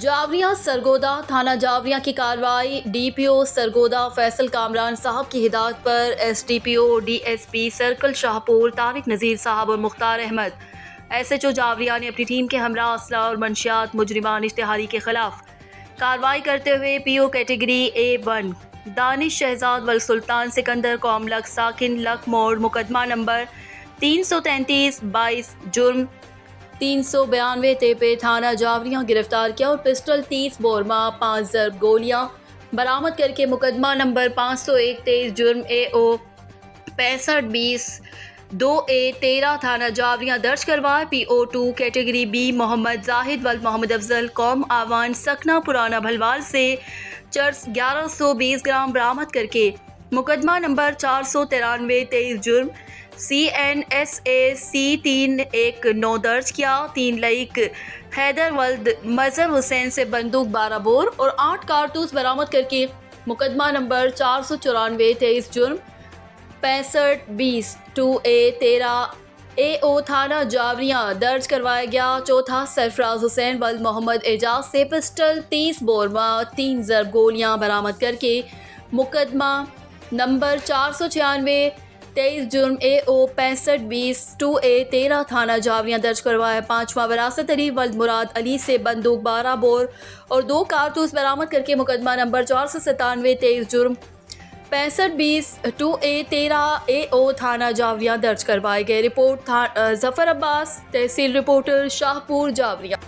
जावरिया सरगोदा थाना जावरिया की कार्रवाई। डीपीओ सरगोदा फैसल कामरान साहब की हिदायत पर SDPO DSP circle Shahpur Tariq Nazir साहब और मुख्तार अहमद एसएचओ जावरिया ने अपनी टीम के हमरा असला और मंशियात मुजरिमान इश्तिहारी के खिलाफ कार्रवाई करते हुए PO category A1 Danish Shahzad वल सुल्तान सिकंदर कौम लक साकिन लक मोड़ मुकदमा नंबर 333/22 जुर्म 392 तेपे थाना जावरिया गिरफ्तार किया और पिस्टल 30 बोरमा 5 ज़र्ब गोलियां बरामद करके मुकदमा नंबर 501/23 जुर्म AO 6520 2A13 थाना जावरिया दर्ज करवाए। PO2 category B Mohammad Zahid वल मोहम्मद अफजल कौम आवान सकना पुराना भलवाल से चर्स 1120 ग्राम बरामद करके मुकदमा नंबर 493/23 जुर्म CNSA C319 दर्ज किया। 3 लईक हैदर वल्द मजहर हुसैन से बंदूक 12 बोर और 8 कारतूस बरामद करके मुकदमा नंबर 494/23 जुर्म 6520 2A13 AO थाना जावरिया दर्ज करवाया गया। चौथा सरफराज हुसैन वल्द मोहम्मद एजाज से पिस्टल 30 बोरमा 3 ज़र्ब गोलियां बरामद करके मुकदमा नंबर 496/23 जुर्म AO 6520 2A13 थाना जावरिया दर्ज करवाया। पांचवा विरासत अली वल्द मुराद अली से बंदूक 12 बोर और 2 कारतूस बरामद करके मुकदमा नंबर 497/23 जुर्म 6520 2A13 AO थाना जावरिया दर्ज करवाए गए। रिपोर्ट जफर अब्बास, तहसील रिपोर्टर शाहपुर जावरिया।